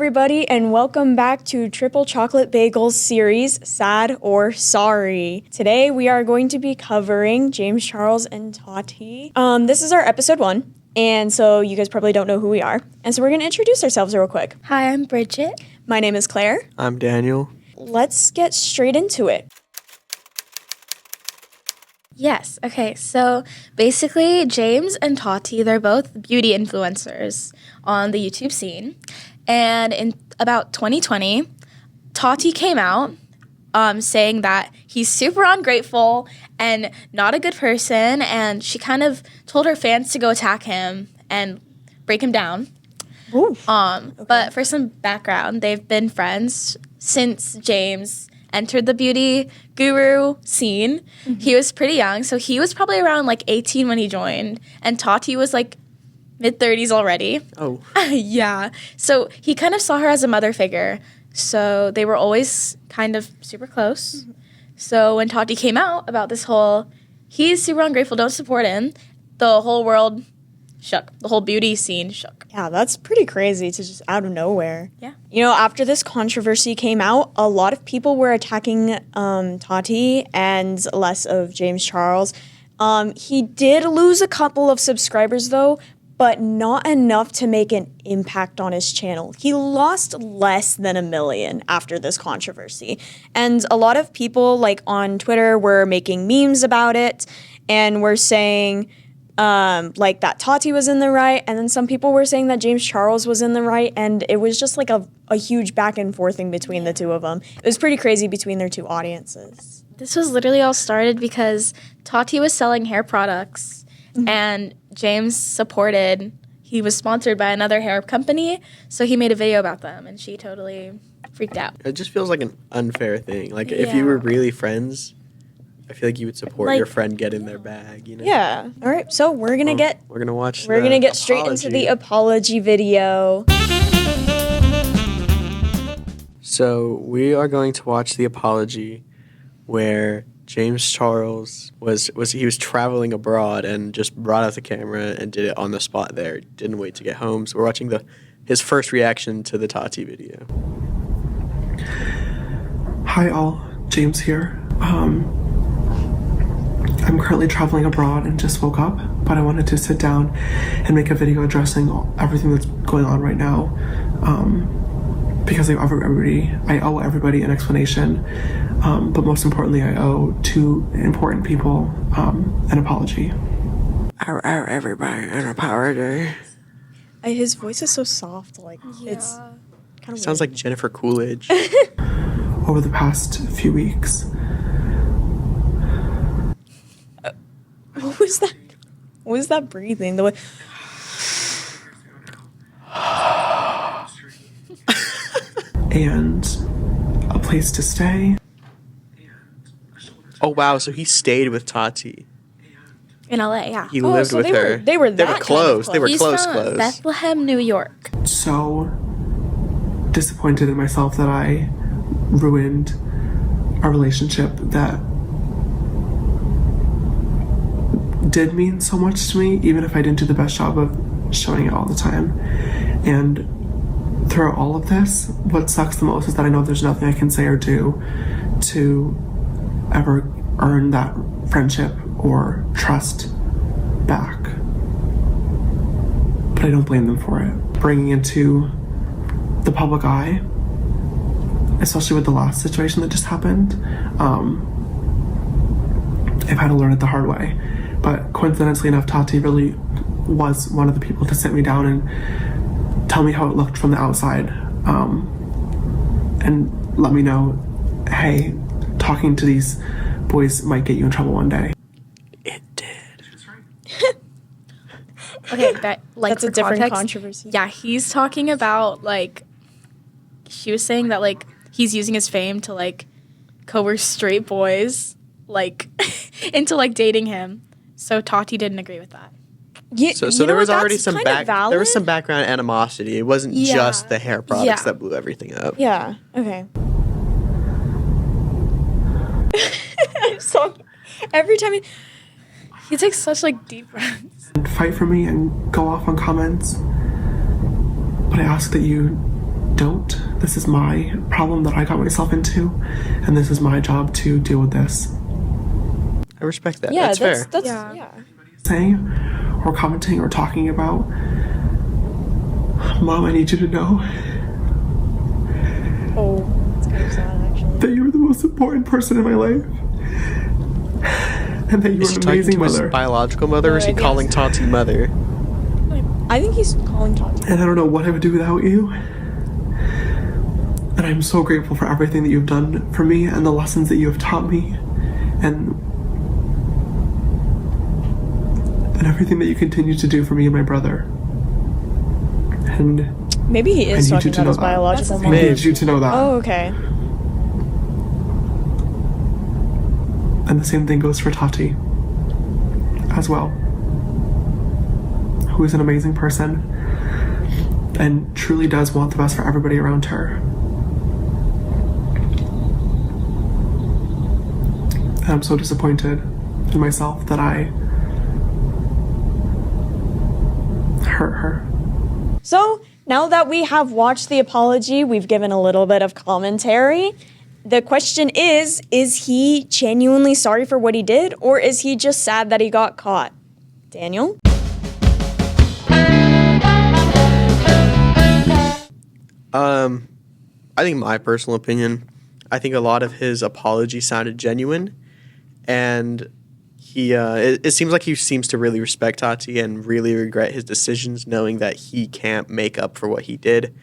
everybody, and welcome back to Triple Chocolate Bagels series, Sad or Sorry. Today, we are going to be covering James Charles and Tati. This is our episode 1, and so you guys probably don't know who we are. And so we're going to introduce ourselves real quick. Hi, I'm Bridget. My name is Claire. I'm Daniel. Let's get straight into it. Yes, okay, so basically James and Tati, they're both beauty influencers on the YouTube scene. And in about 2020, Tati came out saying that he's super ungrateful and not a good person, and she kind of told her fans to go attack him and break him down. Ooh. Okay. But for some background, they've been friends since James entered the beauty guru scene. Mm-hmm. He was pretty young, so he was probably around like 18 when he joined, and Tati was like mid-30s already. Oh. Yeah. So he kind of saw her as a mother figure, so they were always kind of super close. Mm-hmm. So when Tati came out about this whole, he's super ungrateful, don't support him, the whole world shook. The whole beauty scene shook. Yeah, that's pretty crazy to just out of nowhere. Yeah. You know, after this controversy came out, a lot of people were attacking Tati and less of James Charles. He did lose a couple of subscribers, though, but not enough to make an impact on his channel. He lost less than 1 million after this controversy. And a lot of people, like on Twitter, were making memes about it and were saying like that Tati was in the right, and then some people were saying that James Charles was in the right, and it was just like a huge back and forthing between the two of them. It was pretty crazy between their two audiences. This was literally all started because Tati was selling hair products, mm-hmm. and James supported. He was sponsored by another hair company, so he made a video about them, and she totally freaked out. It just feels like an unfair thing. Like, if you were really friends, I feel like you would support your friend getting their bag, you know? Yeah. All right. So we're gonna get straight into the apology video. So we are going to watch the apology where James Charles was traveling abroad and just brought out the camera and did it on the spot there. Didn't wait to get home. So we're watching his first reaction to the Tati video. Hi all, James here. I'm currently traveling abroad and just woke up, but I wanted to sit down and make a video addressing everything that's going on right now, because I owe everybody an explanation, but most importantly, I owe two important people an apology. I owe everybody an apology. His voice is so soft, like it's kind of sounds like Jennifer Coolidge. Over the past few weeks. What was that? What was that breathing? The way. And a place to stay. Oh wow! So he stayed with Tati in LA. Yeah. He lived with her. They were close. They were He's close. from Bethlehem, New York. So disappointed in myself that I ruined a relationship that did mean so much to me, even if I didn't do the best job of showing it all the time. And throughout all of this, what sucks the most is that I know there's nothing I can say or do to ever earn that friendship or trust back. But I don't blame them for it. Bringing into the public eye, especially with the last situation that just happened, I've had to learn it the hard way. But coincidentally enough, Tati really was one of the people to sit me down and tell me how it looked from the outside, and let me know, hey, talking to these boys might get you in trouble one day. It did. Okay, but like that's a different controversy. Yeah, he's talking about like she was saying that like he's using his fame to like coerce straight boys like into like dating him. So Tati didn't agree with that. So there was already some there was some background animosity. It wasn't just the hair products that blew everything up. Yeah. Okay. So every time he takes such like deep breaths. Fight for me and go off on comments, but I ask that you don't. This is my problem that I got myself into, and this is my job to deal with this. I respect that. Yeah, that's fair. That's, Yeah. yeah. Saying or commenting or talking about, Mom, I need you to know Oh, it's kind of sad, actually. that you were the most important person in my life. And that you Is were he an talking amazing to his mother. biological mother, or is he I think calling so. Tati mother? I think he's calling Tati. And I don't know what I would do without you. And I'm so grateful for everything that you've done for me and the lessons that you have taught me and everything that you continue to do for me and my brother. And Maybe he I is need you talking to about know his that. biological I mother. Maybe. need you to know that. Oh, okay. And the same thing goes for Tati as well, who is an amazing person and truly does want the best for everybody around her. And I'm so disappointed in myself that I hurt her. So now that we have watched the apology, we've given a little bit of commentary. The question is he genuinely sorry for what he did, or is he just sad that he got caught? Daniel? I think my personal opinion, I think a lot of his apology sounded genuine, and it seems like he seems to really respect Tati and really regret his decisions, knowing that he can't make up for what he did,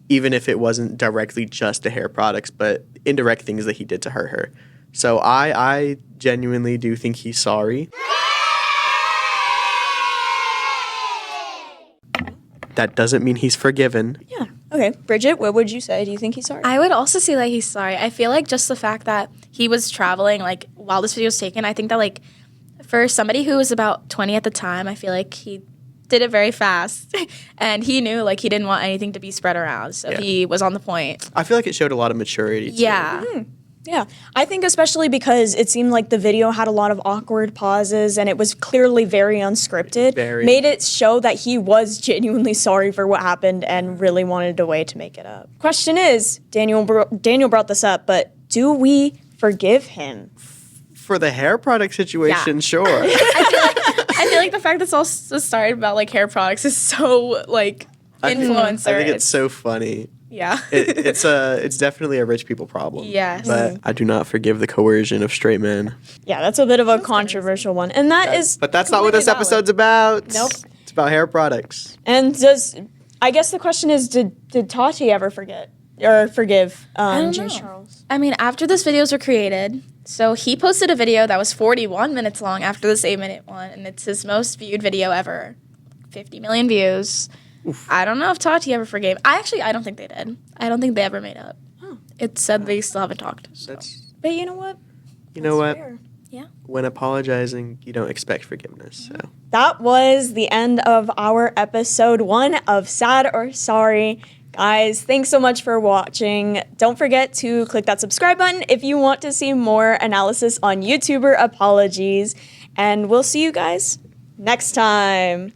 even if it wasn't directly just the hair products, but indirect things that he did to hurt her. So I genuinely do think he's sorry. That doesn't mean he's forgiven. Yeah. Okay. Bridget, what would you say? Do you think he's sorry? I would also say that he's sorry. I feel like just the fact that he was traveling, like, while this video was taken, I think that, like, for somebody who was about 20 at the time, I feel like he did it very fast. And he knew, like, he didn't want anything to be spread around. So Yeah. he was on the point. I feel like it showed a lot of maturity, too. Yeah. Yeah, I think especially because it seemed like the video had a lot of awkward pauses and it was clearly very unscripted. Very. Made it show that he was genuinely sorry for what happened and really wanted a way to make it up. Question is, Daniel brought this up, but do we forgive him? For the hair product situation, Yeah. sure. I feel like the fact that's all started about, like, hair products is so, like, influencer. I think it's so funny. Yeah. It's definitely a rich people problem. Yes. But I do not forgive the coercion of straight men. Yeah, that's a bit of a controversial one. And But that's not what this completely valid. episode's about. Nope. It's about hair products. And I guess the question is, did Tati ever forgive don't James know. Charles? I mean, after those videos were created, so he posted a video that was 41 minutes long after this 8-minute one, and it's his most viewed video ever. 50 million views. I don't know if Tati ever forgave. I don't think they did. I don't think they ever made up. It said they still haven't talked. So. But you know what? You know what? Fair. Yeah. When apologizing, you don't expect forgiveness. So That was the end of our episode 1 of Sad or Sorry. Guys, thanks so much for watching. Don't forget to click that subscribe button if you want to see more analysis on YouTuber apologies. And we'll see you guys next time.